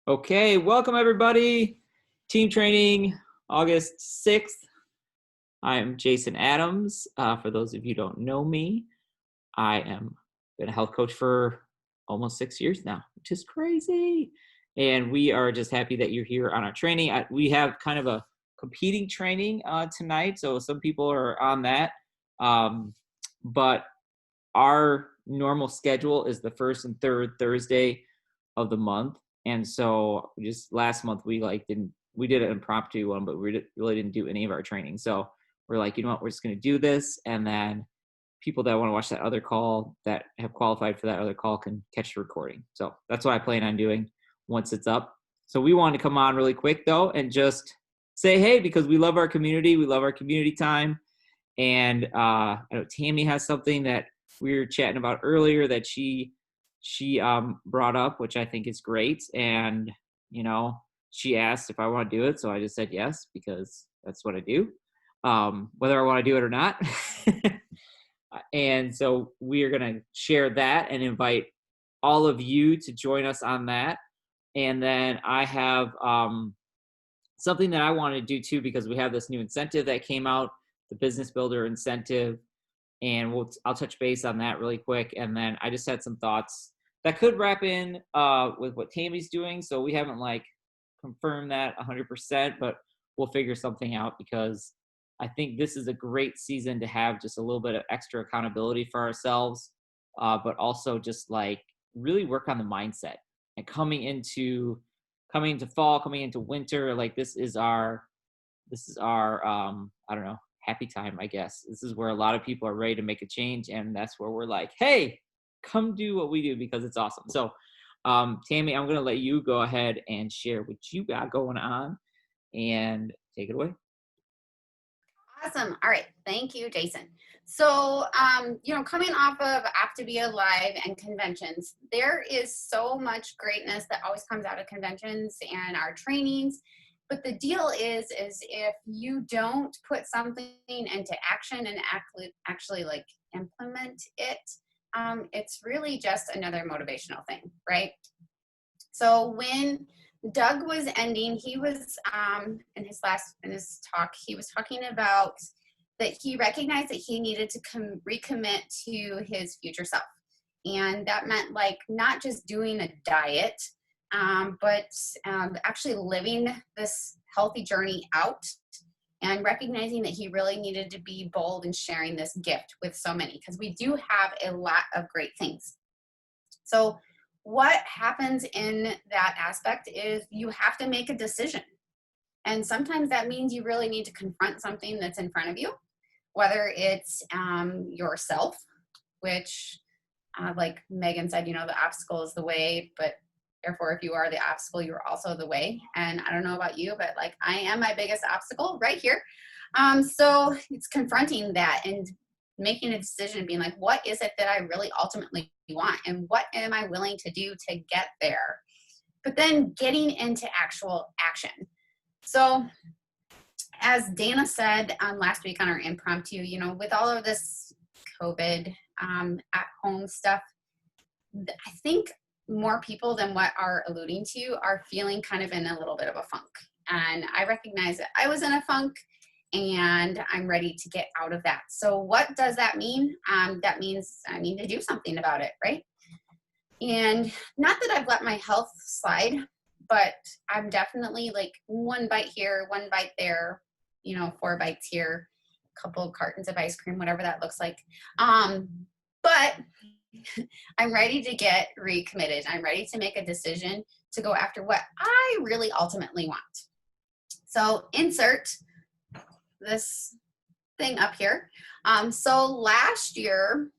Okay, welcome everybody. Team training, August 6th. I'm Jason Adams. For those of you who don't know me, I am been a health coach for almost 6 years now, which is crazy. And we are just happy that you're here on our training. We have kind of a competing training tonight, so some people are on that. But our normal schedule is the first and third Thursday of the month. And so just last month we did an impromptu one, but we really didn't do any of our training. So we're like, you know what, we're just going to do this. And then people that want to watch that other call that have qualified for that other call can catch the recording. So that's what I plan on doing once it's up. So we wanted to come on really quick though and just say hey, because we love our community. We love our community time. And I know Tammy has something that we were chatting about earlier that she brought up, which I think is great. And, she asked if I want to do it. So I just said yes, because that's what I do, whether I want to do it or not. And so we are going to share that and invite all of you to join us on that. And then I have something that I want to do too, because we have this new incentive that came out, the Business Builder incentive. And I'll touch base on that really quick. And then I just had some thoughts that could wrap in with what Tammy's doing. So we haven't confirmed that 100%, but we'll figure something out, because I think this is a great season to have just a little bit of extra accountability for ourselves, but also just really work on the mindset. And coming into fall, coming into winter, this is our I don't know, happy time, I guess. This is where a lot of people are ready to make a change, and that's where we're like, hey, come do what we do, because it's awesome. So Tammy, I'm going to let you go ahead and share what you got going on and take it away. Awesome. All right. Thank you, Jason. So, coming off of Optavia Live and conventions, there is so much greatness that always comes out of conventions and our trainings. But the deal is if you don't put something into action and actually implement it, it's really just another motivational thing, right? So when Doug was ending, he was in his talk, he was talking about that he recognized that he needed to recommit to his future self. And that meant not just doing a diet, but actually living this healthy journey out and recognizing that he really needed to be bold in sharing this gift with so many, because we do have a lot of great things. So what happens in that aspect is you have to make a decision. And sometimes that means you really need to confront something that's in front of you, whether it's yourself, which like Megan said, the obstacle is the way, but therefore if you are the obstacle, you're also the way. And I don't know about you, but I am my biggest obstacle right here. So it's confronting that and making a decision and being like, what is it that I really ultimately want? And what am I willing to do to get there? But then getting into actual action. So as Dana said last week on our impromptu, with all of this COVID at home stuff, I think more people than what are alluding to are feeling kind of in a little bit of a funk. And I recognize that I was in a funk, and I'm ready to get out of that. So what does that mean? That means I need to do something about it, right? And not that I've let my health slide, but I'm definitely one bite here, one bite there, 4 bites here, a couple of cartons of ice cream, whatever that looks like. But I'm ready to get recommitted. I'm ready to make a decision to go after what I really ultimately want. So insert this thing up here. So last year,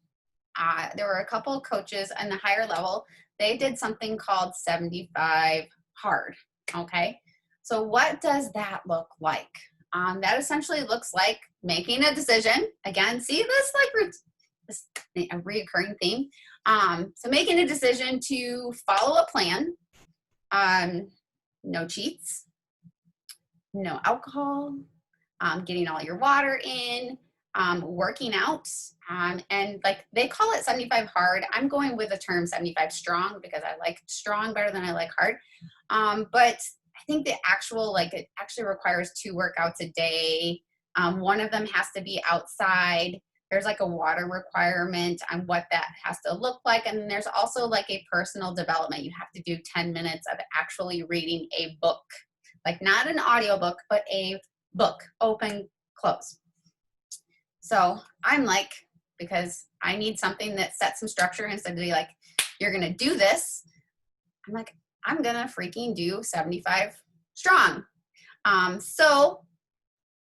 there were a couple of coaches on the higher level. They did something called 75 hard. Okay. So what does that look like? That essentially looks like making a decision. Again, see this a reoccurring theme. So making a decision to follow a plan. No cheats, no alcohol, getting all your water in, working out, and they call it 75 hard. I'm going with the term 75 strong because I like strong better than I like hard. But I think the actual, like, it actually requires 2 workouts a day. One of them has to be outside. There's like a water requirement on what that has to look like. And then there's also like a personal development. You have to do 10 minutes of actually reading a book, like not an audiobook, but a book, open, close. So I'm like, because I need something that sets some structure instead of be like, you're going to do this. I'm like, I'm going to freaking do 75 strong. So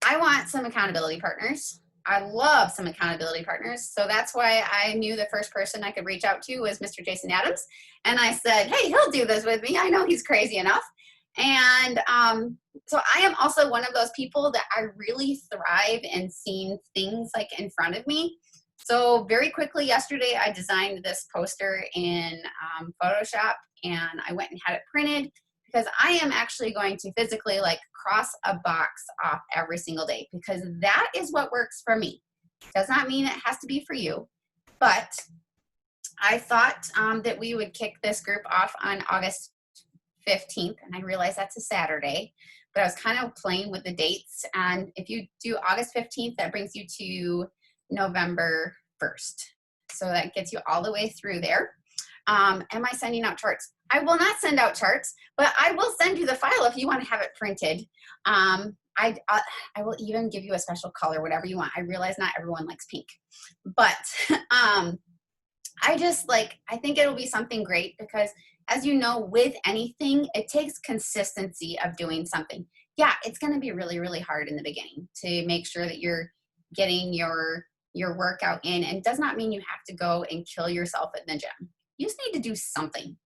I want some accountability partners. I love some accountability partners. So that's why I knew the first person I could reach out to was Mr. Jason Adams. And I said, hey, he'll do this with me. I know he's crazy enough. And so I am also one of those people that I really thrive in seeing things like in front of me. So very quickly yesterday, I designed this poster in Photoshop, and I went and had it printed because I am actually going to physically like cross a box off every single day, because that is what works for me. Does not mean it has to be for you, but I thought that we would kick this group off on August 15th, and I realize that's a Saturday, but I was kind of playing with the dates. And if you do August 15th, that brings you to November 1st. So that gets you all the way through there. Am I sending out charts? I will not send out charts, but I will send you the file if you want to have it printed. I will even give you a special color, whatever you want. I realize not everyone likes pink, but I just like, I think it'll be something great because, as you know, with anything, it takes consistency of doing something. Yeah, it's going to be really, really hard in the beginning to make sure that you're getting your workout in, and it does not mean you have to go and kill yourself in the gym. You just need to do something,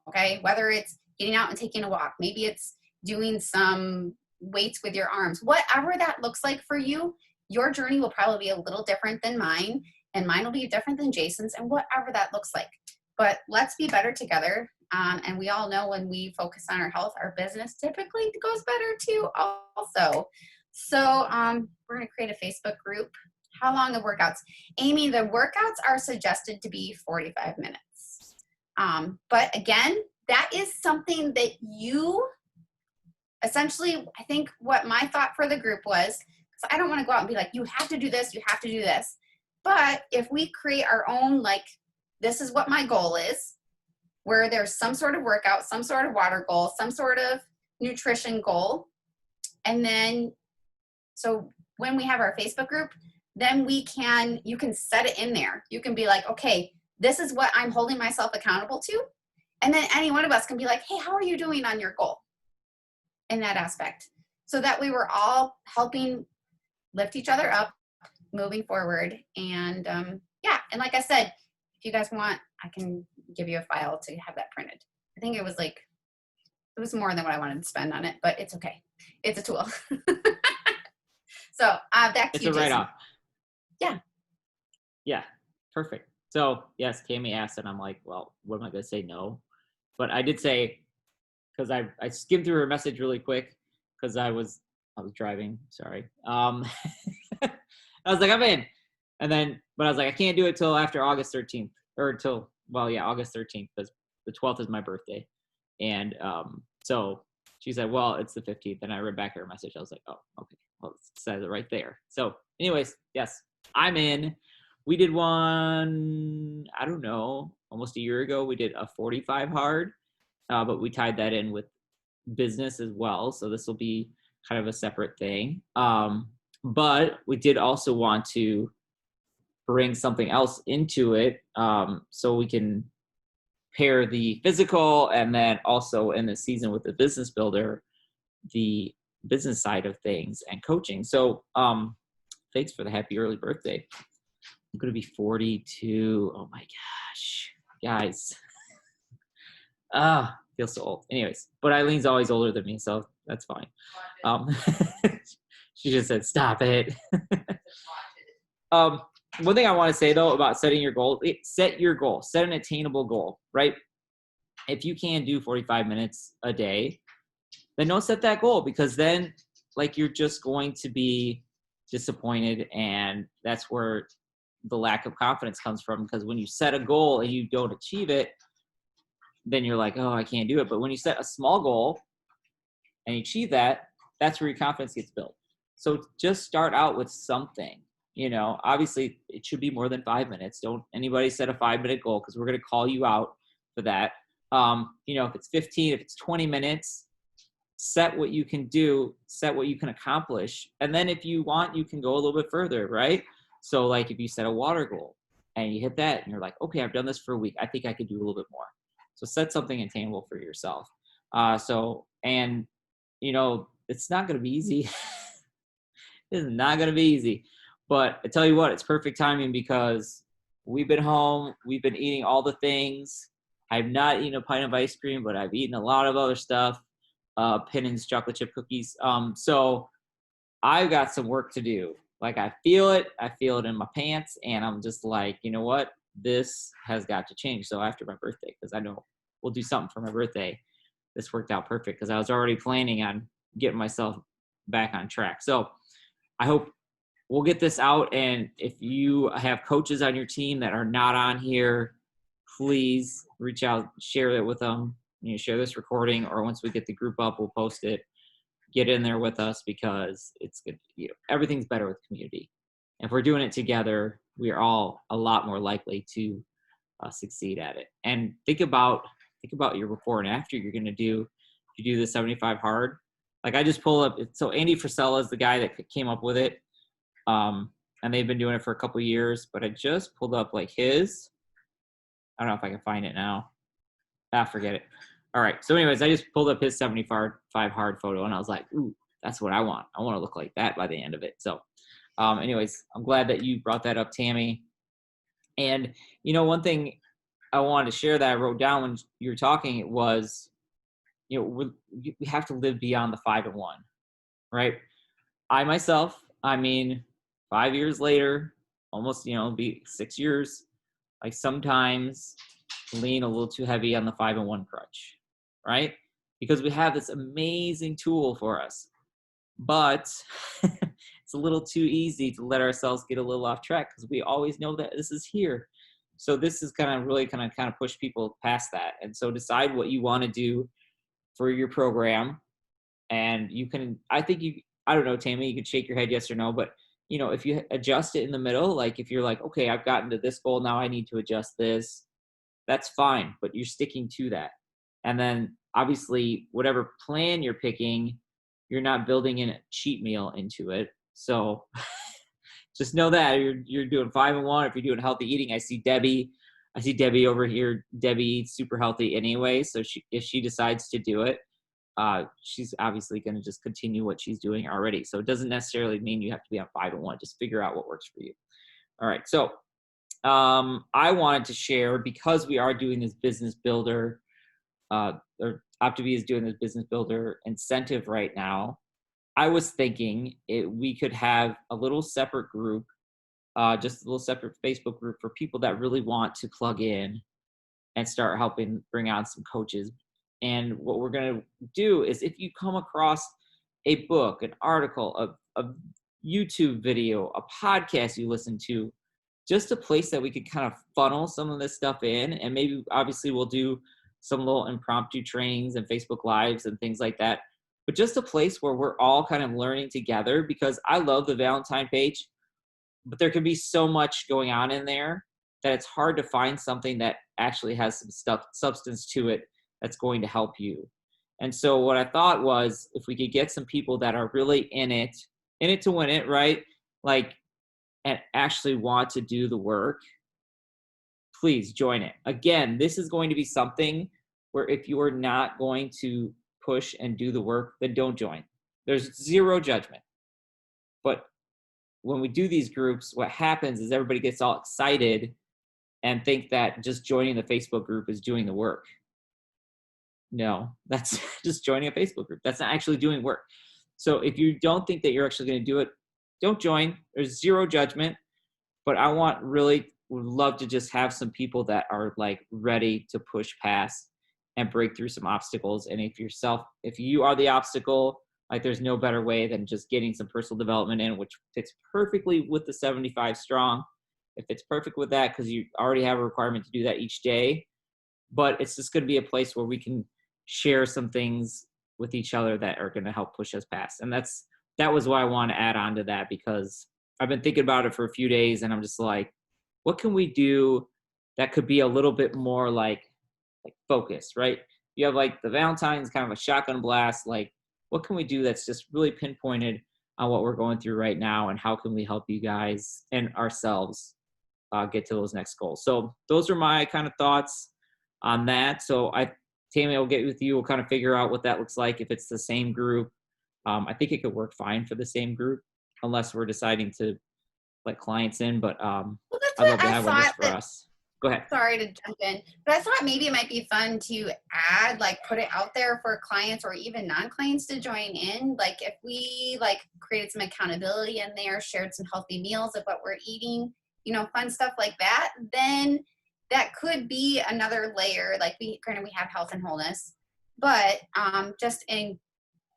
okay? Whether it's getting out and taking a walk, maybe it's doing some weights with your arms, whatever that looks like for you. Your journey will probably be a little different than mine, and mine will be different than Jason's, and whatever that looks like. But let's be better together. And we all know when we focus on our health, our business typically goes better too also. So we're going to create a Facebook group. How long of workouts? Amy, the workouts are suggested to be 45 minutes. But again, that is something that you essentially, I think what my thought for the group was, because I don't want to go out and be like, you have to do this, you have to do this. But if we create our own, like, this is what my goal is, where there's some sort of workout, some sort of water goal, some sort of nutrition goal. And then, so when we have our Facebook group, then you can set it in there. You can be like, okay, this is what I'm holding myself accountable to. And then any one of us can be like, hey, how are you doing on your goal in that aspect? So that we were all helping lift each other up, moving forward. And yeah, and like I said, if you guys want, I can give you a file to have that printed. I think it was more than what I wanted to spend on it, but it's okay. It's a tool. So back to you, Jason. It's a write-off. Yeah. Yeah, perfect. So yes, Cami asked, and I'm like, well, what am I going to say? No. But I did say, because I skimmed through her message really quick because I was driving. Sorry. I was like, I'm in. And then, but I was like, I can't do it till after August 13th or till, well, yeah, August 13th, because the 12th is my birthday. And so she said, well, it's the 15th. And I read back her message. I was like, oh, okay. Well, it says it right there. So anyways, yes, I'm in. We did one, I don't know, almost a year ago. We did a 45 hard, but we tied that in with business as well. So this will be kind of a separate thing. But we did also want to bring something else into it, so we can pair the physical and then also in the season with the business builder, the business side of things and coaching. So thanks for the happy early birthday. I'm going to be 42. Oh my gosh, guys. Feel so old. Anyways, but Eileen's always older than me, so that's fine. She just said, stop it. One thing I want to say though about setting your goal, set an attainable goal, right? If you can do 45 minutes a day, then don't set that goal, because then like you're just going to be disappointed, and that's where the lack of confidence comes from. Because when you set a goal and you don't achieve it, then you're like, oh, I can't do it. But when you set a small goal and you achieve that, that's where your confidence gets built. So just start out with something. Obviously it should be more than 5 minutes. Don't anybody set a 5-minute goal, because we're going to call you out for that. If it's 15, if it's 20 minutes, set what you can do, set what you can accomplish. And then if you want, you can go a little bit further, right? So like if you set a water goal and you hit that and you're like, okay, I've done this for a week, I think I could do a little bit more. So set something attainable for yourself. It's not going to be easy. It's not going to be easy. But I tell you what, it's perfect timing, because we've been home. We've been eating all the things. I've not eaten a pint of ice cream, but I've eaten a lot of other stuff. Pinnins chocolate chip cookies. So I've got some work to do. Like I feel it in my pants, and I'm just like, you know what? This has got to change. So after my birthday, because I know we'll do something for my birthday, this worked out perfect, because I was already planning on getting myself back on track. So I hope we'll get this out. And if you have coaches on your team that are not on here, please reach out, share it with them. Share this recording, or once we get the group up, we'll post it. Get in there with us, because it's good. Everything's better with community. If we're doing it together, we are all a lot more likely to succeed at it. And think about your before and after you're going to do. If you do the 75 hard, like I just pulled up. So Andy Frisella is the guy that came up with it. And they've been doing it for a couple of years, but I just pulled up like his. I don't know if I can find it now. Forget it. All right. So anyways, I just pulled up his 75 hard photo, and I was like, ooh, that's what I want. I want to look like that by the end of it. So anyways, I'm glad that you brought that up, Tammy. And, one thing I wanted to share that I wrote down when you were talking, it was, we have to live beyond the 5 and 1, right? I myself, 5 years later, almost, be 6 years, like sometimes lean a little too heavy on the 5 and 1 crutch, right? Because we have this amazing tool for us, but it's a little too easy to let ourselves get a little off track, because we always know that this is here. So this is kind of push people past that. And so decide what you want to do for your program. And you can, I don't know, Tammy, you could shake your head yes or no, but if you adjust it in the middle, like if you're like, okay, I've gotten to this goal, now I need to adjust this, that's fine, but you're sticking to that. And then obviously whatever plan you're picking, you're not building in a cheat meal into it. So just know that you're doing 5 and 1. If you're doing healthy eating, I see Debbie over here. Debbie eats super healthy anyway. So if she decides to do it, she's obviously going to just continue what she's doing already. So it doesn't necessarily mean you have to be on 5 and 1. Just figure out what works for you. All right. So I wanted to share, because we are doing this business builder, or Optavia is doing this business builder incentive right now. I was thinking we could have a little separate group, just a little separate Facebook group for people that really want to plug in and start helping bring on some coaches. And what we're going to do is, if you come across a book, an article, a YouTube video, a podcast you listen to, just a place that we could kind of funnel some of this stuff in. And maybe obviously we'll do some little impromptu trainings and Facebook Lives and things like that. But just a place where we're all kind of learning together, because I love the Valentine page, but there can be so much going on in there that it's hard to find something that actually has some substance to it that's going to help you. And so what I thought was, if we could get some people that are really in it to win it, right? Like, and actually want to do the work, please join it. Again, this is going to be something where if you are not going to push and do the work, then don't join. There's zero judgment. But when we do these groups, what happens is everybody gets all excited and think that just joining the Facebook group is doing the work. No, that's just joining a Facebook group. That's not actually doing work. So if you don't think that you're actually going to do it, don't join. There's zero judgment. But I would love to just have some people that are like ready to push past and break through some obstacles. And if you are the obstacle, like there's no better way than just getting some personal development in, which fits perfectly with the 75 strong. It fits perfect with that, because you already have a requirement to do that each day. but it's just going to be a place where we can share some things with each other that are going to help push us past. And that was why I want to add on to that, because I've been thinking about it for a few days and I'm just like, what can we do that could be a little bit more like focused, right? You have like the Valentine's kind of a shotgun blast. Like, what can we do that's just really pinpointed on what we're going through right now, and how can we help you guys and ourselves get to those next goals? So those are my kind of thoughts on that. So Tammy, I'll get with you. We'll kind of figure out what that looks like. If it's the same group, I think it could work fine for the same group, unless we're deciding to let clients in. But Well, that's I'd what love to I have one just thought. for us. Go ahead. Sorry to jump in, but I thought maybe it might be fun to add, like, put it out there for clients or even non-clients to join in. Like, if we like created some accountability in there, shared some healthy meals of what we're eating, fun stuff like that, then that could be another layer. Like, we have health and wholeness, but just in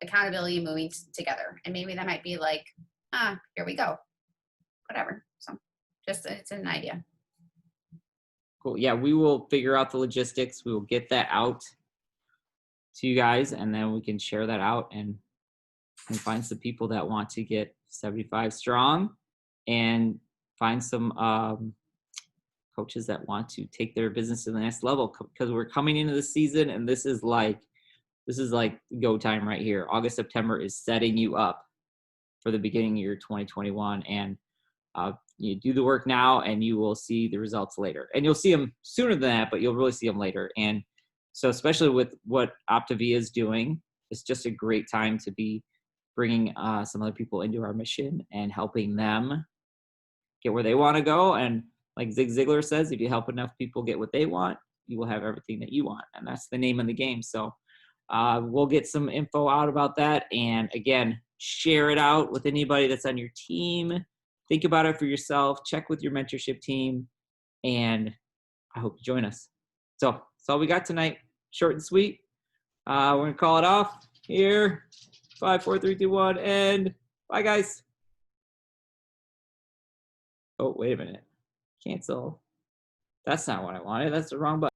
accountability, moving together, and maybe that might be like, here we go, whatever. So just, it's an idea. Cool. Yeah, we will figure out the logistics. We will get that out to you guys, and then we can share that out and find some people that want to get 75 strong, and find some coaches that want to take their business to the next level, because we're coming into the season, and this is like go time right here. August, September is setting you up for the beginning of your 2021, and you do the work now and you will see the results later, and you'll see them sooner than that, but you'll really see them later. And so, especially with what OPTAVIA is doing, it's just a great time to be bringing some other people into our mission and helping them get where they want to go. And like Zig Ziglar says, if you help enough people get what they want, you will have everything that you want. And that's the name of the game. So we'll get some info out about that. And again, share it out with anybody that's on your team. Think about it for yourself. Check with your mentorship team. And I hope you join us. So that's all we got tonight. Short and sweet. We're going to call it off here. 5, 4, 3, 2, 1, and bye, guys. Oh, wait a minute. Cancel. That's not what I wanted. That's the wrong button.